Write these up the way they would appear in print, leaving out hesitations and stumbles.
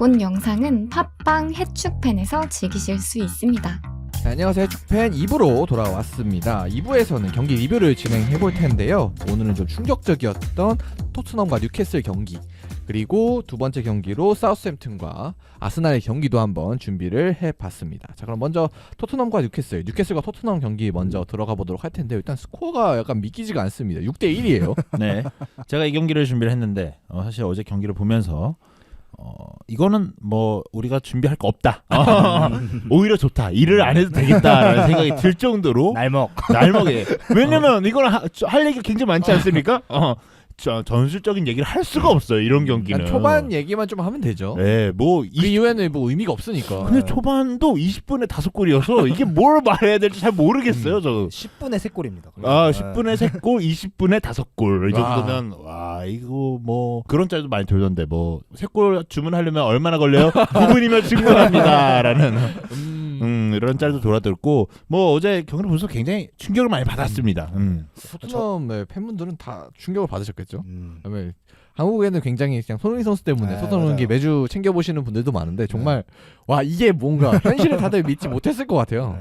본 영상은 팟빵 해축팬에서 즐기실 수 있습니다. 네, 안녕하세요. 해축팬 2부로 돌아왔습니다. 2부에서는 경기 리뷰를 진행해 볼 텐데요. 오늘은 좀 충격적이었던 토트넘과 뉴캐슬 경기, 그리고 두 번째 경기로 사우스햄튼과 아스날의 경기도 한번 준비를 해봤습니다. 자, 그럼 먼저 토트넘과 뉴캐슬과 토트넘 경기 먼저 들어가 보도록 할 텐데요. 일단 스코어가 약간 믿기지가 않습니다. 6대1이에요. 네, 제가 이 경기를 준비를 했는데 사실 어제 경기를 보면서 이거는 뭐 우리가 준비할 거 없다. 오히려 좋다. 일을 안 해도 되겠다라는 생각이 들 정도로 날먹에. 왜냐면 이거는 할 얘기가 굉장히 많지 않습니까? 전술적인 얘기를 할 수가 없어요. 이런 경기는. 초반 얘기만 좀 하면 되죠. 네, 뭐 그 이후에는 뭐 의미가 없으니까. 근데 초반도 20분에 5골이어서 이게 뭘 말해야 될지 잘 모르겠어요. 저 10분에 3골입니다. 10분에 3골, 20분에 5골. 이 정도면 와, 이거 뭐 그런 짤도 많이 돌던데 뭐 3골 주문하려면 얼마나 걸려요? 9분이면 충분합니다라는 이런 짤도 돌아들고 뭐 어제 경기를 보면서 굉장히 충격을 많이 받았습니다. 토트넘 팬분들은 다 충격을 받으셨겠죠. 그다음에 한국에는 굉장히 그냥 손흥민 선수 때문에 토트넘 경기 매주 챙겨보시는 분들도 많은데 정말 와, 이게 뭔가 현실을 다들 믿지 못했을 것 같아요.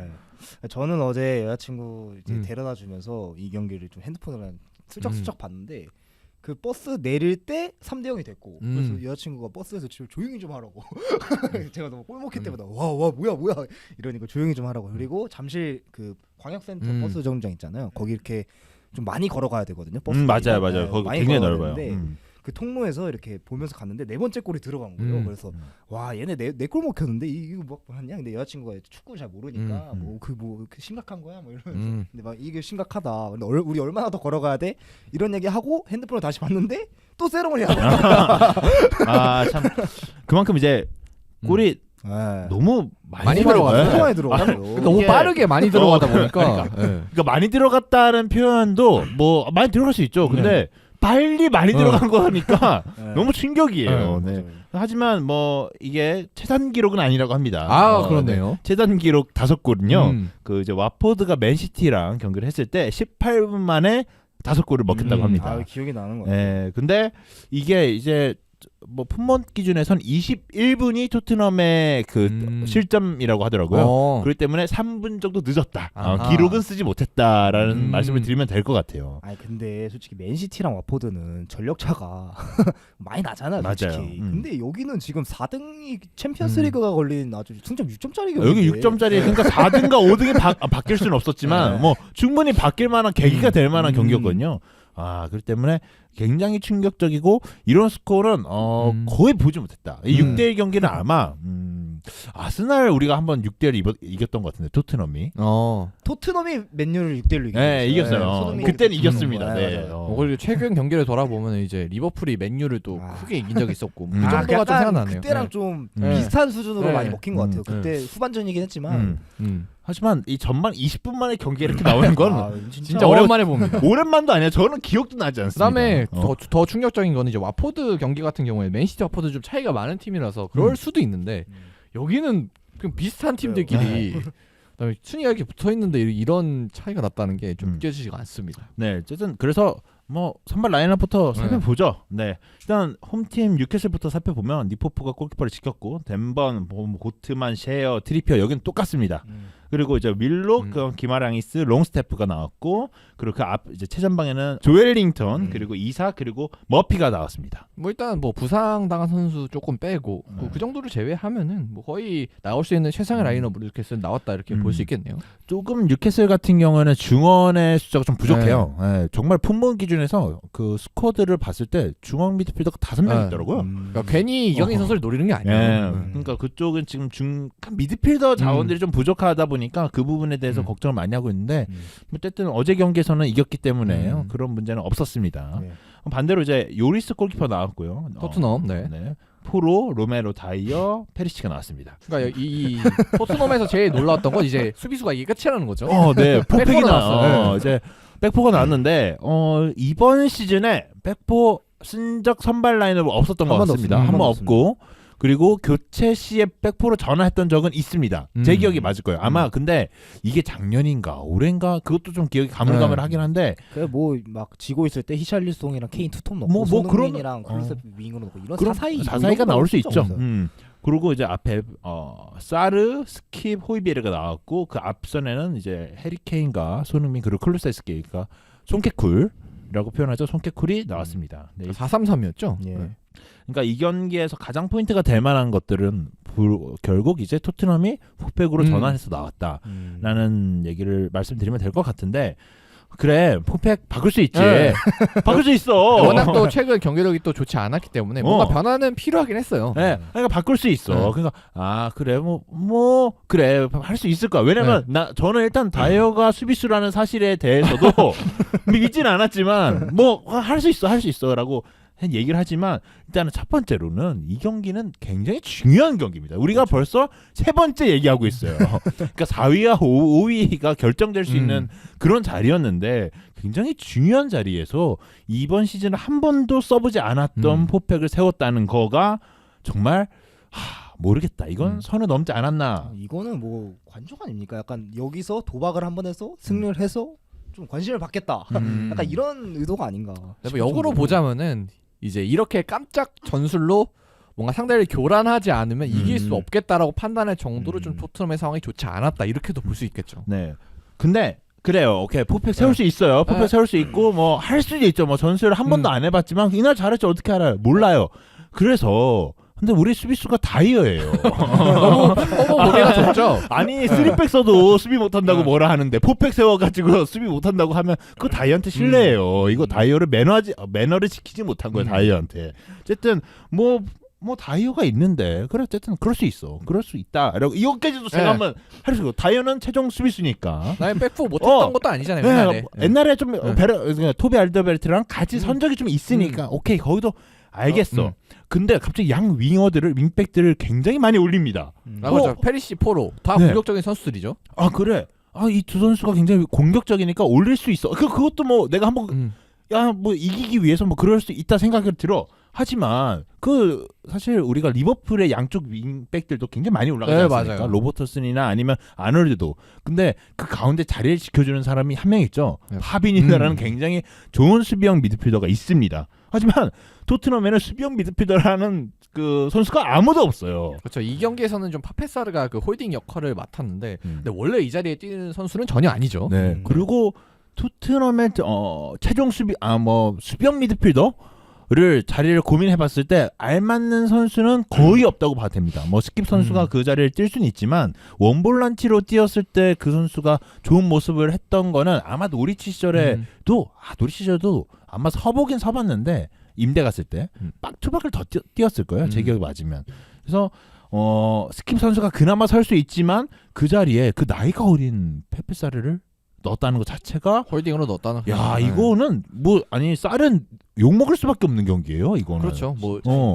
저는 어제 여자친구 이제 데려다 주면서 이 경기를 좀 핸드폰으로 슬쩍슬쩍 봤는데 그 버스 내릴 때 3대0이 됐고 그래서 여자친구가 버스에서 조용히 좀 하라고 제가 너무 꼴먹기 때문에 와 뭐야 이러니까 조용히 좀 하라고. 그리고 잠실 그 광역센터 버스 정류장 있잖아요. 거기 이렇게 좀 많이 걸어가야 되거든요. 버스 맞아요. 거기 많이 굉장히 걸어가야 넓어요. 되는데 그 통로에서 이렇게 보면서 갔는데 네 번째 골이 들어간 거예요. 그래서 와, 얘네 네 골 먹혔는데 이거 뭐 하냐? 근데 여자친구가 축구 잘 모르니까 뭐 심각한 거야? 뭐 이러면서 근데 막 이게 심각하다. 근데 우리 얼마나 더 걸어가야 돼? 이런 얘기 하고 핸드폰을 다시 봤는데 또 세레머니 하고. 참 그만큼 이제 골이 너무 많이 들어가요. 너무 빠르게 많이 들어가다 보니까 그러니까 많이 들어갔다는 표현도 뭐 많이 들어갈 수 있죠. 근데 빨리 많이 들어간 거니까 너무 충격이에요. 네. 하지만 뭐 이게 최단 기록은 아니라고 합니다. 그렇네요. 최단 기록 5골은요. 그 이제 와포드가 맨시티랑 경기를 했을 때 18분 만에 5골을 먹혔다고 합니다. 기억이 나는 거예요. 네, 근데 이게 이제 뭐 풋몬 기준에선 21분이 토트넘의 그 실점이라고 하더라고요. 그렇기 때문에 3분 정도 늦었다. 기록은 쓰지 못했다라는 말씀을 드리면 될 것 같아요. 근데 솔직히 맨시티랑 와포드는 전력차가 많이 나잖아요. 솔직히. 맞아요. 근데 여기는 지금 4등이 챔피언스리그가 걸린 아주 승점 6점짜리 경기. 여기 6점짜리 그러니까 4등과 5등이 바뀔 수는 없었지만 뭐 충분히 바뀔 만한 계기가 될 만한 경기였거든요. 그렇기 때문에 굉장히 충격적이고 이런 스코어는 거의 보지 못했다. 이 6대1 경기는 아마 아스날 우리가 한번 6대1 이겼던 것 같은데 토트넘이 맨유를 6대1로 이겼어요. 네, 이겼어요. 그때는 이겼습니다. 그리고 최근 경기를 돌아보면 이제 리버풀이 맨유를 또 크게 이긴 적이 있었고 그 정도가 좀 약간 생각나네요. 그때랑 좀 비슷한 수준으로 많이 먹힌 것 같아요. 그때 후반전이긴 했지만 하지만 이 전반 20분 만에 경기에 이렇게 나오는 건 진짜 오랜만에 봅니다. 오랜만도 아니야. 저는 기억도 나지 않습니다. 그다음에 더 충격적인 거는 이제 와포드 경기 같은 경우에 맨시티 와포드 좀 차이가 많은 팀이라서 그럴 수도 있는데 여기는 그냥 비슷한 팀들끼리 그다음에 순위가 이렇게 붙어 있는데 이런 차이가 났다는 게 좀 느껴지지가 않습니다. 네, 어쨌든 그래서 뭐 선발 라인업부터 살펴보죠. 네, 일단 홈팀 뉴캐슬부터 살펴보면 니포프가 골키퍼를 지켰고 덴번, 고트만, 셰어, 트리피어 여기는 똑같습니다. 그리고 이제 윌록, 기마랑이스, 롱스태프가 나왔고 그리고 그 앞 이제 최전방에는 조엘링턴 그리고 이사 그리고 머피가 나왔습니다. 뭐 일단 뭐 부상 당한 선수 조금 빼고 그 정도를 제외하면은 뭐 거의 나올 수 있는 최상의 라인업으로 뉴캐슬 나왔다 이렇게 볼 수 있겠네요. 조금 뉴캐슬 같은 경우에는 중원의 숫자가 좀 부족해요. 정말 품목 기준에서 그 스쿼드를 봤을 때 중앙 미드필더가 5명 있더라고요. 그러니까 괜히 이강인 선수를 노리는 게 아니에요. 그러니까 그쪽은 지금 미드필더 자원들이 좀 부족하다 보니까 그 부분에 대해서 걱정을 많이 하고 있는데 어쨌든 어제 경기에서는 이겼기 때문에 그런 문제는 없었습니다. 반대로 이제 요리스 골키퍼 나왔고요. 토트넘. 포로, 로메로, 다이어, 페리시치가 나왔습니다. 그러니까 이 토트넘에서 제일 놀라웠던 건 이제 수비수가 이게 끝이라는 거죠. 네, 포팩이 나왔어요. 이제 백포가 나왔는데 이번 시즌에 백포 쓴 적 선발 라인업 없었던 것 같습니다. 한 번 없고 그리고 교체 시에 백포로 전화했던 적은 있습니다. 제 기억이 맞을 거예요. 아마 근데 이게 작년인가 올해인가 그것도 좀 기억이 가물가물하긴 한데 뭐 막 지고 있을 때 히샬리송이랑 케인 투톱 넣고 손흥민이랑 크루세프 윙으로 넣고 이런 사사이가 나올 수 있죠. 그리고 이제 앞에 사르, 스킵, 호이비에르가 나왔고 그 앞선에는 이제 해리케인과 손흥민 그리고 클루세스키가 손케쿨이라고 표현하죠. 손케쿨이 나왔습니다. 네. 4-3-3이었죠. 예. 네. 그러니까 이 경기에서 가장 포인트가 될 만한 것들은 결국 이제 토트넘이 포백으로 전환해서 나왔다라는 얘기를 말씀드리면 될 것 같은데 그래 포백 바꿀 수 있지. 네. 바꿀 수 있어. 워낙 또 최근 경기력이 또 좋지 않았기 때문에 뭔가 변화는 필요하긴 했어요. 네, 그러니까 바꿀 수 있어. 네. 그러니까 그래 뭐 그래 할 수 있을 거야. 왜냐면 저는 일단 다이어가 수비수라는 사실에 대해서도 믿지는 않았지만 뭐 할 수 있어라고 얘기를 하지만 일단은 첫 번째로는 이 경기는 굉장히 중요한 경기입니다. 우리가 벌써 세 번째 얘기하고 있어요. 그러니까 4위와 5위가 결정될 수 있는 그런 자리였는데 굉장히 중요한 자리에서 이번 시즌 한 번도 써보지 않았던 포백을 세웠다는 거가 정말 모르겠다. 이건 선을 넘지 않았나. 이거는 뭐 관종 아닙니까? 약간 여기서 도박을 한번 해서 승리를 해서 좀 관심을 받겠다. 약간 이런 의도가 아닌가. 역으로 보자면은 이제 이렇게 깜짝 전술로 뭔가 상대를 교란하지 않으면 이길 수 없겠다라고 판단할 정도로 좀 토트넘의 상황이 좋지 않았다 이렇게도 볼 수 있겠죠. 네. 근데 그래요. 오케이 포백 세울 수 있어요. 포백 세울 수 있고 뭐 할 수도 있죠. 뭐 전술을 한 번도 안 해봤지만 이날 잘했지 어떻게 알아요? 몰라요. 그래서 근데 우리 수비수가 다이어예요. 너무 보기가 좁죠. 아니 3백 써도 수비 못한다고 뭐라 하는데 포백 세워가지고 수비 못한다고 하면 그거 다이어한테 실례예요. 이거 다이어를 매너를 지키지 못한 거예요. 다이어한테. 어쨌든 뭐 다이어가 있는데 그래 어쨌든 그럴 수 있어. 그럴 수 있다. 이거까지도 제가 한번 할 수 있고 다이어는 최종 수비수니까. 나의 백포 못했던 것도 아니잖아요. 옛날에. 옛날에 좀 토비 알더베르트랑 같이 선적이 좀 있으니까 오케이 거기도 알겠어. 근데 갑자기 양 윙백들을 굉장히 많이 올립니다. 그렇죠. 페리시, 포로 다 공격적인 선수들이죠. 그래. 이 두 선수가 굉장히 공격적이니까 올릴 수 있어. 그것도 뭐 내가 한번 뭐 이기기 위해서 뭐 그럴 수 있다 생각이 들어. 하지만 사실 우리가 리버풀의 양쪽 윙백들도 굉장히 많이 올라가지 않습니까? 맞아요. 로버터슨이나 아니면 아놀드도. 근데 그 가운데 자리를 지켜주는 사람이 한 명 있죠. 파비니라는 굉장히 좋은 수비형 미드필더가 있습니다. 하지만 토트넘에는 수비형 미드필더라는 그 선수가 아무도 없어요. 그렇죠. 이 경기에서는 좀 파페사르가 그 홀딩 역할을 맡았는데 근데 원래 이 자리에 뛰는 선수는 전혀 아니죠. 네. 그리고 토트넘의 최종 수비형 미드필더를 자리를 고민해봤을 때 알맞는 선수는 거의 없다고 봐도 됩니다. 뭐 스킵 선수가 그 자리를 뛸 수는 있지만 원볼란치로 뛰었을 때 그 선수가 좋은 모습을 했던 거는 아마 노리치 시절에도 노리치 시절도 아마 서보긴 서봤는데 임대 갔을 때 빡투박을 더 뛰었을 거예요. 제 기억이 맞으면. 그래서 스킵 선수가 그나마 설 수 있지만 그 자리에 그 나이가 어린 페페사르를 넣었다는 것 자체가 홀딩으로 넣었다는. 이거는 쌀은 욕 먹을 수밖에 없는 경기예요. 이거는. 그렇죠.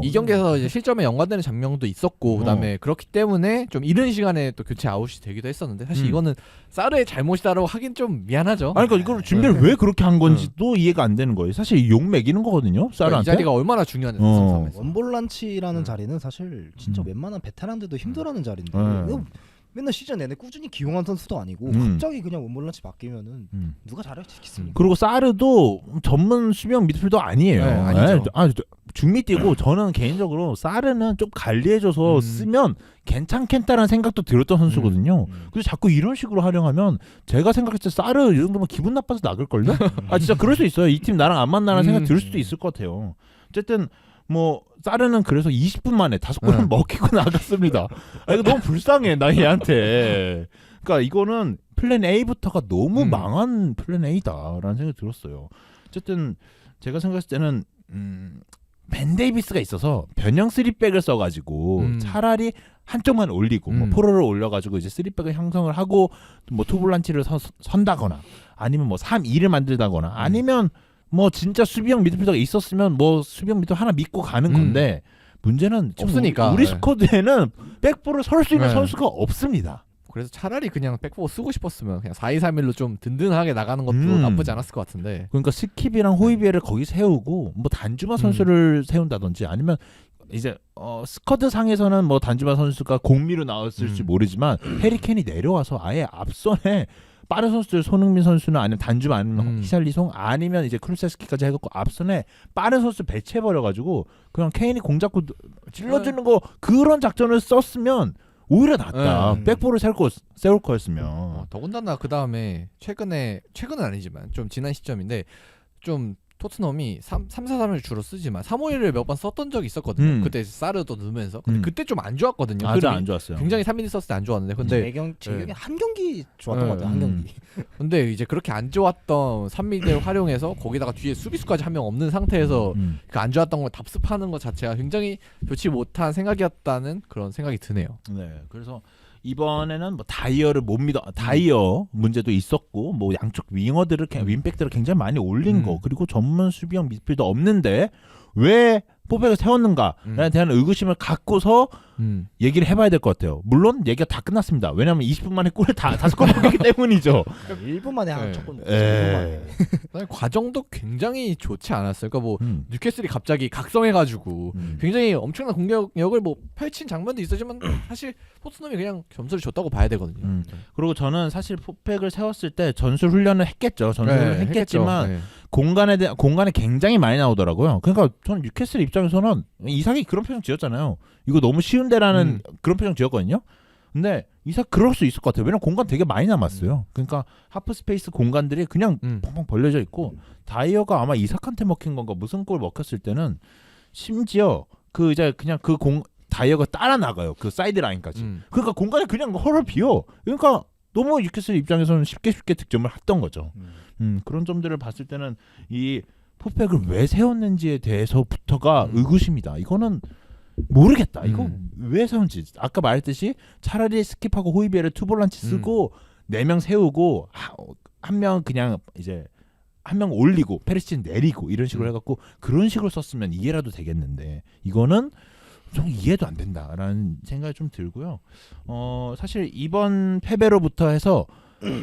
이 경기에서 이제 실점에 연관되는 장면도 있었고 그다음에 그렇기 때문에 좀 이른 시간에 또 교체 아웃이 되기도 했었는데 사실 이거는 사르의 잘못이다라고 하긴 좀 미안하죠. 그러니까 이걸 준비를 왜 그렇게 한 건지도 이해가 안 되는 거예요. 사실 욕 먹이는 거거든요. 사르한테. 이 자리가 얼마나 중요한 상황에서. 원볼란치라는 자리는 사실 진짜 웬만한 베테랑들도 힘들어하는 자리인데 맨날 시즌 내내 꾸준히 기용한 선수도 아니고 갑자기 그냥 원볼란치 바뀌면은 누가 잘하겠습니까? 그리고 사르도 전문 수비형 미드필더 아니에요. 아니죠. 중미 뛰고 저는 개인적으로 사르는 좀 관리해줘서 쓰면 괜찮겠다라는 생각도 들었던 선수거든요. 근데 자꾸 이런 식으로 활용하면 제가 생각했을 때 사르 이 정도면 기분 나빠서 나갈걸요? 진짜 그럴 수 있어요. 이 팀 나랑 안 만나는 생각 들 수도 있을 것 같아요. 어쨌든 사르는 그래서 20분 만에 5골을 먹히고 나갔습니다. 이거 너무 불쌍해 나 얘한테. 그러니까 이거는 플랜 A부터가 너무 망한 플랜 A다라는 생각이 들었어요. 어쨌든 제가 생각했을 때는 벤 데이비스가 있어서 변형 3백을 써가지고 차라리 한쪽만 올리고 포로를 올려가지고 이제 3백을 형성을 하고 투볼란치를 선다거나 아니면 3-2를 만들다거나 아니면 진짜 수비형 미드필더가 있었으면 수비형 미드필더 하나 믿고 가는 건데 문제는 없으니까 우리 스쿼드에는 백포를 설 수 있는 선수가 없습니다. 그래서 차라리 그냥 백포 쓰고 싶었으면 그냥 4-2-3-1로 좀 든든하게 나가는 것도 나쁘지 않았을 것 같은데. 그러니까 스킵이랑 호이비에를 거기 세우고 단주마 선수를 세운다든지 아니면 이제 스쿼드 상에서는 단주마 선수가 공미로 나왔을지 모르지만 해리케인이 내려와서 아예 앞선에 빠른 선수들 손흥민 선수는 아니면 단주만 아니면 음. 히샬리송 아니면 이제 크루세스키까지 해갖고 앞선에 빠른 선수 배치해버려가지고 그냥 케인이 공 잡고 찔러주는 거 그런 작전을 썼으면 오히려 낫다. 네. 백볼을 세울 거였으면. 더군다나 그 다음에 최근은 아니지만 좀 지난 시점인데 좀 토트넘이 3-4-3을 주로 쓰지만 3-5-1을 몇 번 썼던 적이 있었거든요. 그때 사르도 넣으면서. 근데 그때 좀 안 좋았거든요. 맞아, 흐름이. 안 좋았어요. 굉장히 3-1 썼을 때 안 좋았는데 근데 제경이 한 경기 좋았던 것 같아요. 한 경기. 근데 이제 그렇게 안 좋았던 3미드를 활용해서 거기다가 뒤에 수비수까지 한 명 없는 상태에서 그 안 좋았던 걸 답습하는 것 자체가 굉장히 좋지 못한 생각이었다는 그런 생각이 드네요. 네, 그래서 이번에는 뭐 다이어를 못 믿어 다이어 문제도 있었고 뭐 양쪽 윙어들을 윙백들을 굉장히 많이 올린 거 그리고 전문 수비형 미드필더 없는데 왜 포백을 세웠는가에 대한 의구심을 갖고서 얘기를 해봐야 될 것 같아요. 물론 얘기가 다 끝났습니다. 왜냐하면 20분 만에 골을 다섯 골 넣었기 때문이죠. 1분 만에 네. 한첫 골. 과정도 굉장히 좋지 않았어요. 그러니까 뭐 뉴캐슬이 갑자기 각성해가지고 굉장히 엄청난 공격력을 뭐 펼친 장면도 있었지만 사실 토트넘이 그냥 점수를 줬다고 봐야 되거든요. 그리고 저는 사실 포백을 세웠을 때 전술 훈련을 했겠죠. 전술을 했겠지만 네. 공간에 굉장히 많이 나오더라고요. 그러니까 저는 뉴캐슬 입장에서는 이삭이 그런 표정 지었잖아요. 이거 너무 쉬운데라는 그런 표정 지었거든요. 근데 이삭 그럴 수 있을 것 같아요. 왜냐면 공간 되게 많이 남았어요. 그러니까 하프 스페이스 공간들이 그냥 펑펑 벌려져 있고 다이어가 아마 이삭한테 먹힌 건가 무슨 골 먹혔을 때는 심지어 그 이제 그냥 다이어가 따라 나가요. 그 사이드 라인까지. 그러니까 공간이 그냥 헐헐 비어. 그러니까 너무 뉴캐슬 입장에서는 쉽게 득점을 했던 거죠. 그런 점들을 봤을 때는 이 포백을 왜 세웠는지에 대해서부터가 의구심이다. 이거는 모르겠다. 이거 왜 세운지. 아까 말했듯이 차라리 스킵하고 호이비에를 투볼란치 쓰고 4명 세우고 한 명 그냥 이제 한 명 올리고 페리시치 내리고 이런 식으로 해갖고 그런 식으로 썼으면 이해라도 되겠는데 이거는 좀 이해도 안 된다라는 생각이 좀 들고요. 사실 이번 패배로부터 해서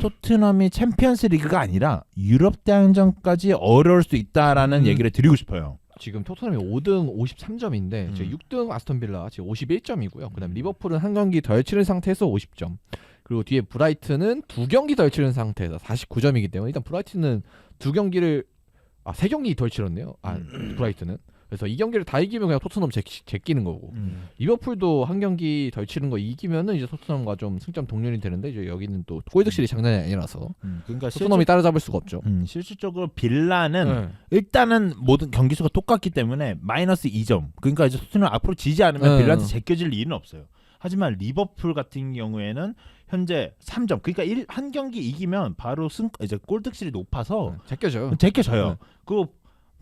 토트넘이 챔피언스 리그가 아니라 유럽 대항전까지 어려울 수 있다라는 얘기를 드리고 싶어요. 지금 토트넘이 5등 53점인데 6등 아스톤빌라 지금 51점이고요. 그다음 리버풀은 한 경기 덜 치른 상태에서 50점. 그리고 뒤에 브라이튼은 2경기 덜 치른 상태에서 49점이기 때문에 일단 브라이튼은 3경기 덜 치렀네요. 브라이튼은. 그래서 이 경기를 다 이기면 그냥 토트넘 제끼는 거고 리버풀도 한 경기 덜 치는 거 이기면은 이제 토트넘과 좀 승점 동률이 되는데 이제 여기는 또 골득실이 장난이 아니라서 그러니까 토트넘이 따라잡을 수가 없죠. 실질적으로 빌라는 일단은 모든 경기 수가 똑같기 때문에 마이너스 2점. 그러니까 이제 토트넘 앞으로 지지 않으면 빌라한테 제껴질 일은 없어요. 하지만 리버풀 같은 경우에는 현재 3점. 그러니까 한 경기 이기면 바로 이제 골득실이 높아서 제껴져요. 그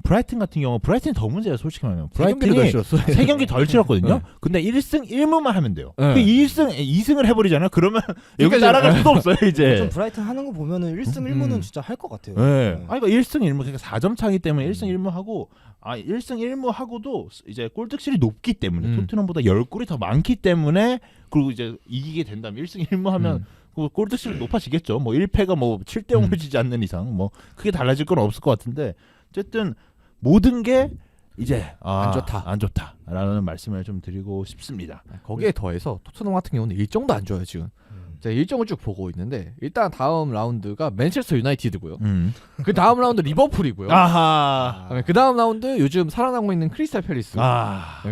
브라이튼 같은 경우 브라이튼이 더 문제예요. 솔직히 말하면 브라이튼이 3경기 덜 치렀거든요. 근데 1승 1무만 하면 돼요. 그 2승을 해버리잖아요. 그러면 여기 따라갈 수도 없어요. 이제 좀 브라이튼 하는 거 보면은 1승 1무는 진짜 할 것 같아요. 그러니까 1승 1무 그러니까 4점 차기 때문에 1승 1무 하고 1승 1무 하고도 이제 골득실이 높기 때문에 토트넘보다 10골이 더 많기 때문에 그리고 이제 이기게 된다면 1승 1무 하면 골득실이 높아지겠죠. 뭐 1패가 뭐 7대 0을 지지 않는 이상 뭐 크게 달라질 건 없을 것 같은데 어쨌든 모든 게 이제 안 좋다라는 말씀을 좀 드리고 싶습니다. 거기에 더해서 토트넘 같은 경우는 일정도 안 좋아요 지금. 제가 일정을 쭉 보고 있는데 일단 다음 라운드가 맨체스터 유나이티드고요. 그 다음 라운드 리버풀이고요. 그 다음 라운드 요즘 살아나고 있는 크리스탈 팰리스.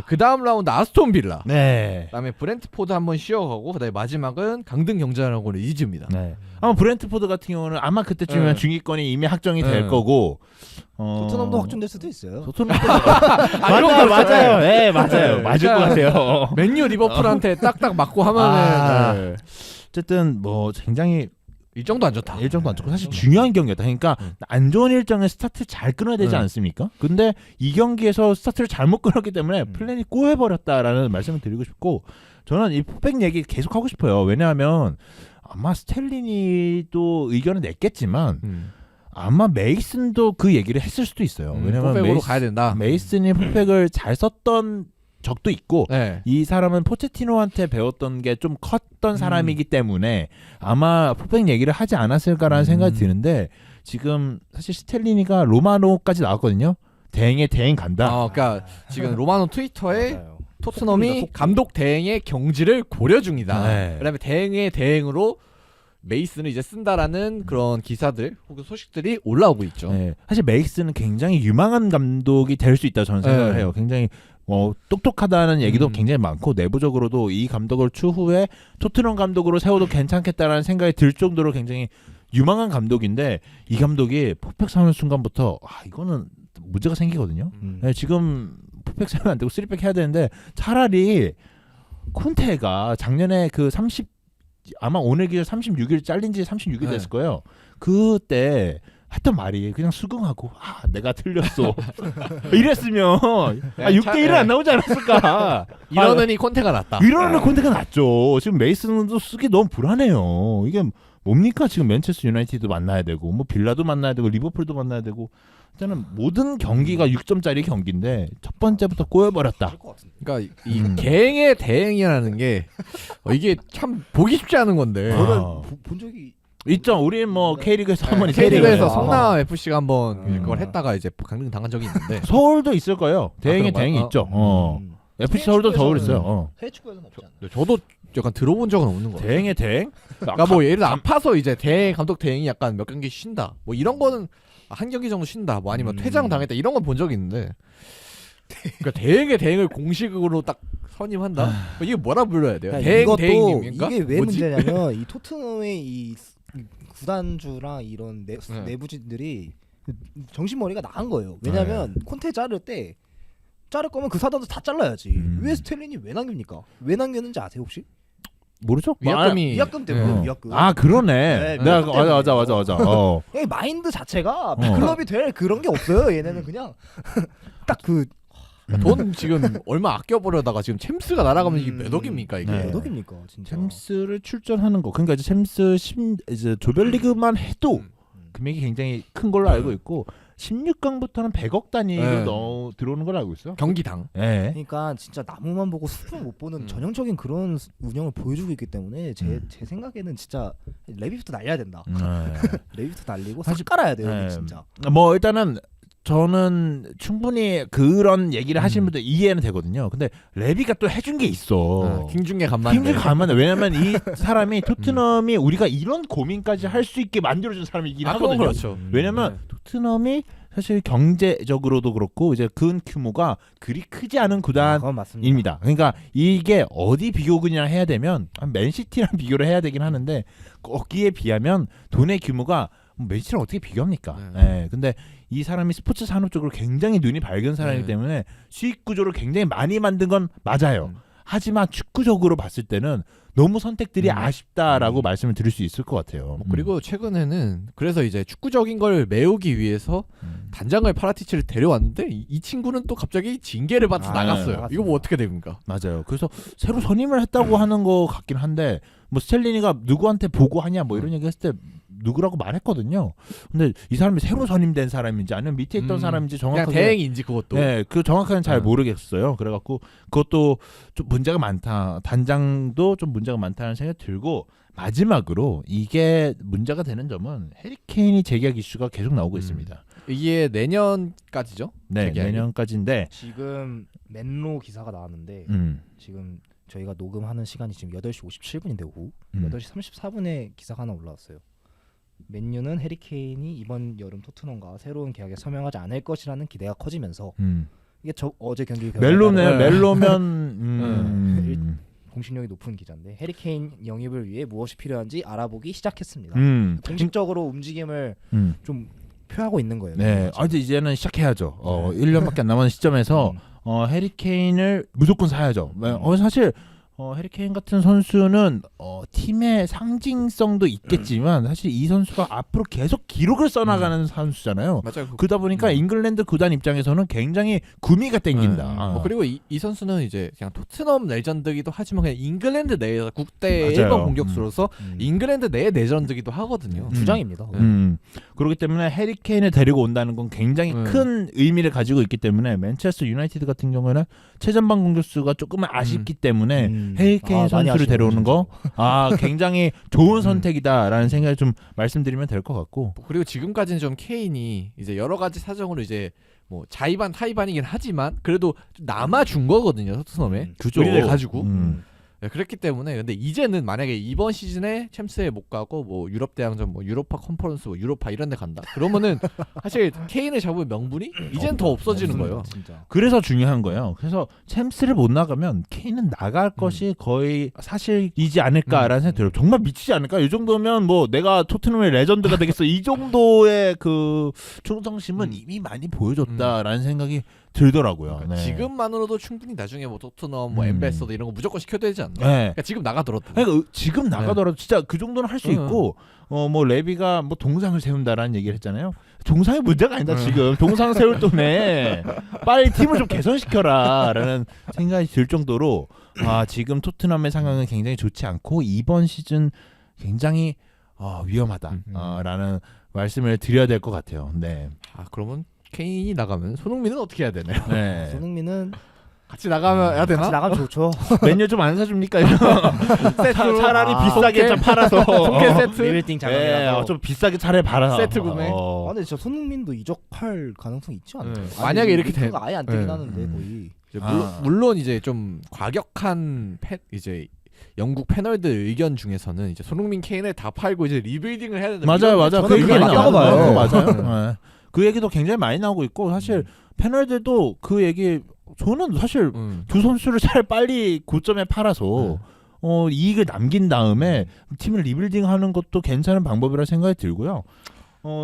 그 다음 라운드 아스톤 빌라. 그다음에 브렌트포드 한번 쉬어가고 그다음에 마지막은 강등 경쟁하고 있는 리즈입니다. 아마 브렌트포드 같은 경우는 아마 그때쯤이면 중위권이 이미 확정이 될 거고 토트넘도 확정될 수도 있어요. 토트넘도 맞아요. 네, 맞아요. 맞을 것 같아요. 맨유 리버풀한테 딱딱 맞고 하면은 어쨌든 뭐 굉장히 일정도 안 좋다. 일정도 안 좋고 사실 중요한 경기였다. 그러니까 안 좋은 일정에 스타트 잘 끊어야 되지 않습니까? 근데 이 경기에서 스타트를 잘못 끊었기 때문에 플랜이 꼬여버렸다라는 말씀을 드리고 싶고 저는 이 포백 얘기 계속 하고 싶어요. 왜냐하면 아마 스텔린이도 의견을 냈겠지만 아마 메이슨도 그 얘기를 했을 수도 있어요. 왜냐면 포백으로 가야 된다. 메이슨이 포백을 잘 썼던 적도 있고 이 사람은 포체티노한테 배웠던 게 좀 컸던 사람이기 때문에 아마 포백 얘기를 하지 않았을까라는 생각이 드는데 지금 사실 스텔리니가 로마노까지 나왔거든요. 대행에 대행 간다. 그러니까 지금 로마노 트위터에 토트넘이 감독 대행의 경지를 고려 중이다. 그다음에 대행의 대행으로 메이슨을 이제 쓴다라는 그런 기사들 혹은 소식들이 올라오고 있죠. 네. 사실 메이슨은 굉장히 유망한 감독이 될 수 있다 저는 생각을 네. 해요. 굉장히 똑똑하다는 얘기도 음. 굉장히 많고 내부적으로도 이 감독을 추후에 토트넘 감독으로 세워도 괜찮겠다라는 생각이 들 정도로 굉장히 유망한 감독인데 이 감독이 포팩 사는 순간부터 이거는 문제가 생기거든요. 네, 지금 포팩 사면 안 되고 3백 해야 되는데 차라리 콘테가 작년에 그 30 아마 오늘 기준 36일 잘린 지 36일 네. 됐을 거예요. 그때 했던 말이 그냥 수긍하고 내가 틀렸어 이랬으면 6대1은 안 나오지 않았을까. 이러느니 콘테가 낫다. 이러는 콘테가 낫죠. 지금 메이슨도 쓰기 너무 불안해요. 이게 뭡니까? 지금 맨체스터 유나이티드 만나야 되고 뭐 빌라도 만나야 되고 리버풀도 만나야 되고 일단은 모든 경기가 6점짜리 경기인데 첫 번째부터 꼬여버렸다. 그러니까 이 개행의 대행이라는 게 이게 참 보기 쉽지 않은 건데. 저는 본 적이 있죠. 우리 뭐 K리그에서 한번 K리그에서 아. 성남 FC가 한번 음. 그걸 했다가 이제 강등 당한 적이 있는데. 서울도 있을 거예요. 대행의 그런가요? 대행이 있죠. FC 서울도 서울 있어요. 해외 축구에서는 없지 않나? 네, 저도 약간 들어본 적은 없는 거 같아요. 대행의 대행? 그러니까 뭐 예를 들어 아파서 이제 대행 감독 대행이 약간 몇 경기 쉰다. 뭐 이런 거는 한 경기 정도 쉰다. 뭐 아니면 퇴장 당했다. 이런 건 본 적이 있는데. 그러니까 대행의 대행을 공식으로 딱 선임한다. 뭐 이게 뭐라 불러야 돼요? 그러니까 대행 이것도 대행님인가? 이게 왜 뭐지? 문제냐면 이 토트넘의 이 구단주랑 이런 네. 내부진들이 정신머리가 나간 거예요. 왜냐면 콘테 자를 때 자를 거면 그 사단도 다 잘라야지. 왜 스텔린이 왜 남깁니까? 왜 남겼는지 아세요 혹시? 모르죠? 위약금이 위약금 때문에 네. 위약금. 그러네. 네, 내가 위약금 맞아. 이 마인드 자체가 클럽이 될 그런 게 없어요. 얘네는 그냥 딱 그 돈 지금 얼마 아껴버려다가 지금 챔스가 날아가면 이게 몇 억입니까 이게? 네. 몇 억입니까 진짜. 챔스를 출전하는 거. 그러니까 이제 챔스 이제 조별리그만 해도 금액이 굉장히 큰 걸로 알고 있고 16강부터는 100억 단위로 네. 들어오는 걸로 알고 있어요. 경기당. 네. 그러니까 진짜 나무만 보고 숲을 못 보는 전형적인 그런 운영을 보여주고 있기 때문에 제 생각에는 진짜 레비부터 날려야 된다. 레비부터 날리고 싹 깔아야 돼요. 네. 진짜. 뭐 일단은 저는 충분히 그런 얘기를 하시는 분들 이해는 되거든요. 근데 레비가 또 해준 게 있어. 김중계 간만에. 힘들 가만 왜냐면 이 사람이 토트넘이 우리가 이런 고민까지 할 수 있게 만들어준 사람이긴 하거든요. 그렇죠. 왜냐면 토트넘이 사실 경제적으로도 그렇고 이제 근 규모가 그리 크지 않은 그건 맞습니다. 구단입니다. 그러니까 이게 어디 비교군이랑 해야 되면 맨시티랑 비교를 해야 되긴 하는데 거기에 비하면 돈의 규모가 맨시티랑 어떻게 비교합니까? 네. 근데 이 사람이 스포츠 산업 쪽으로 굉장히 눈이 밝은 사람이기 때문에 수익 구조를 굉장히 많이 만든 건 맞아요. 하지만 축구적으로 봤을 때는 너무 선택들이 아쉽다라고 말씀을 드릴 수 있을 것 같아요. 그리고 최근에는 그래서 이제 축구적인 걸 메우기 위해서 단장을 파라티치를 데려왔는데 이 친구는 또 갑자기 징계를 받아서 나갔어요. 나갔습니다. 이거 뭐 어떻게 됩니까? 맞아요. 그래서 새로 선임을 했다고 하는 거 같긴 한데 뭐 스텔리니가 누구한테 보고하냐 뭐 이런 얘기 했을 때 누구라고 말했거든요. 근데 이 사람이 새로 선임된 사람인지 아니면 밑에 있던 사람인지 그냥 정확하게 대행인지 그것도. 네, 그 정확하게는 잘 모르겠어요. 그래갖고 그것도 좀 문제가 많다. 단장도 좀 문제가 많다는 생각이 들고 마지막으로 이게 문제가 되는 점은 해리 케인이 재계약 이슈가 계속 나오고 있습니다. 이게 내년까지죠? 네, 재계약이? 내년까지인데 지금 맨로 기사가 나왔는데 지금 저희가 녹음하는 시간이 지금 8시 57분인데 오후 8시 34분에 기사가 하나 올라왔어요. 맨유는 해리 케인이 이번 여름 토트넘과 새로운 계약에 서명하지 않을 것이라는 기대가 커지면서 이게 어제 경기 멜로면 공신력이 높은 기자인데 해리 케인 영입을 위해 무엇이 필요한지 알아보기 시작했습니다. 음. 공식적으로 움직임을 좀 표하고 있는 거예요. 네, 이제 이제는 시작해야죠. 1년밖에 안 남은 시점에서 해리 케인을 무조건 사야죠. 사실 해리 케인 같은 선수는 팀의 상징성도 있겠지만 사실 이 선수가 앞으로 계속 기록을 써나가는 선수잖아요. 맞아요. 그러다 보니까 잉글랜드 구단 입장에서는 굉장히 구미가 땡긴다. 그리고 이 선수는 이제 그냥 토트넘 레전드기도 하지만 그냥 잉글랜드 내에서 국대 맞아요. 1번 공격수로서 잉글랜드 내의 레전드기도 하거든요. 주장입니다. 그렇기 때문에 해리 케인을 데리고 온다는 건 굉장히 큰 의미를 가지고 있기 때문에 맨체스터 유나이티드 같은 경우에는 최전방 공격수가 조금은 아쉽기 때문에 해리 케인 선수를 데려오는 거 굉장히 좋은 선택이다라는 생각을 좀 말씀드리면 될 것 같고 그리고 지금까지는 좀 케인이 이제 여러 가지 사정으로 이제 뭐 자의반 타의반이긴 하지만 그래도 좀 남아준 거거든요 토트넘에 그죠. 우리를 가지고 네, 그랬기 때문에 근데 이제는 만약에 이번 시즌에 챔스에 못 가고 뭐 유럽 대항전 뭐 유로파 컨퍼런스 뭐 유로파 이런 데 간다. 그러면은 사실 케인을 잡을 명분이 이젠 더 없어지는 거예요. 진짜. 그래서 중요한 거예요. 그래서 챔스를 못 나가면 케인은 나갈 것이 거의 사실이지 않을까라는 생각이 들어요. 정말 미치지 않을까? 이 정도면 뭐 내가 토트넘의 레전드가 되겠어. 이 정도의 그 충성심은 이미 많이 보여줬다라는 생각이 들더라고요. 그러니까 네. 지금만으로도 충분히 나중에 뭐 토트넘 뭐 엠베서더 이런 거 무조건 시켜야 되지 않나? 네. 그러니까 지금 나가더라도. 그러니까 지금 나가더라도 진짜 그 정도는 할 수 있고 뭐 레비가 뭐 동상을 세운다라는 얘기를 했잖아요. 동상이 문제가 아니다 지금. 동상 세울 돈에 빨리 팀을 좀 개선시켜라라는 생각이 들 정도로 지금 토트넘의 상황은 굉장히 좋지 않고 이번 시즌 굉장히 위험하다라는 말씀을 드려야 될 것 같아요. 네. 그러면 케인이 나가면 손흥민은 어떻게 해야 되나요? 네. 손흥민은 같이 나가면 해야 되나? 같이 나가면 좋죠. 맨유 좀 안 사줍니까? 세트로 차라리 아, 비싸게 손흥민- 좀 팔아서 손흥민 세트? 리빌딩 작업이라고. 좀 비싸게 차라리 팔아. 세트 구매? 근데 진짜 손흥민도 이적할 가능성이 있지 않나요? 네. 아니, 만약에 이렇게 리그가 아예 안 되긴 네. 하는데 거의. 이제 물론 이제 좀 과격한 이제 영국 패널들 의견 중에서는 이제 손흥민 케인을 다 팔고 이제 리빌딩을 해야 된다. 맞아요. 저는 그 얘기 그게 많이 맞다고 나와요. 봐요. 맞아요. 네. 그 얘기도 굉장히 많이 나오고 있고 사실 패널들도 그 얘기 저는 사실 두 선수를 잘 빨리 고점에 팔아서 이익을 남긴 다음에 팀을 리빌딩하는 것도 괜찮은 방법이라 생각이 들고요.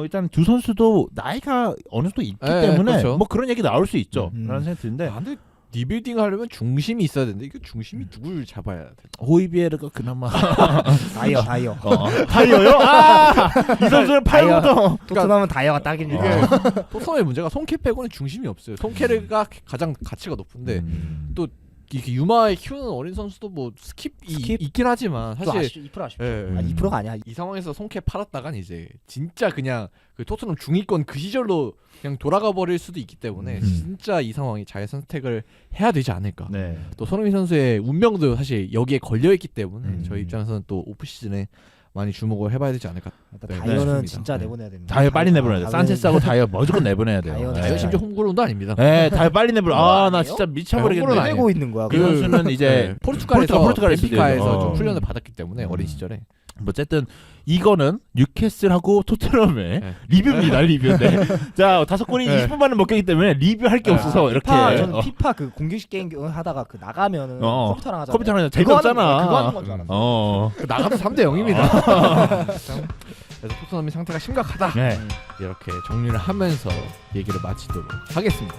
일단 두 선수도 나이가 어느 정도 있기 때문에 그렇죠. 뭐 그런 얘기 나올 수 있죠. 음. 라는 생각이 드는데 근데 리빌딩 하려면 중심이 있어야 되는데 이거 중심이 누굴 잡아야 돼? 호이비에르가 그나마 다이어. 다이어요? 이 선수는 팔고도 토트넘은 다이어가 딱입니다. 이게 토트넘의 문제가 손캐 빼고는 중심이 없어요. 손캐가 가장 가치가 높은데 또 이렇게 유마에 키우는 어린 선수도 뭐 스킵이 있긴 하지만 사실 2% 아쉽죠. 예, 2%가 아니야. 이 상황에서 손캐 팔았다간 이제 진짜 그냥 그 토트넘 중위권 그 시절로 그냥 돌아가 버릴 수도 있기 때문에 진짜 이 상황이 잘 선택을 해야 되지 않을까. 네. 또 손흥민 선수의 운명도 사실 여기에 걸려 있기 때문에 저희 입장에서는 또 오프 시즌에 많이 주목을 해봐야 되지 않을까. 네, 다이어는 싶습니다. 진짜 네. 내보내야 됩니다. 다이어 빨리 내보내야 돼. 산체스하고 다이어 무조건 내보내야 돼요. 다이어 다이어 심지어 홈그로운도 아닙니다. 네, 다이어 빨리 내보내. 나 아니에요? 진짜 홈그로운 미쳐버리겠네. 아니에요. 내고 있는 거야. 그 선수는 이제 포르투갈에서 포르투갈에서 벤피카에서 어. 좀 훈련을 받았기 때문에 어린 시절에 어쨌든 이거는 뉴캐슬하고 토트넘의 네. 리뷰입니다. 리뷰인데 자 5골이 네. 20분만에 먹혔기 때문에 리뷰할 게 없어서 이렇게 저는 피파 그 공개식 게임 하다가 그 나가면은 컴퓨터랑 하잖아요. 컴퓨터랑 그거 재미없잖아. 하는 건 줄 알았어. 나가도 3대 0입니다. 그래서 토트넘이 상태가 심각하다. 네. 이렇게 정리를 하면서 얘기를 마치도록 하겠습니다.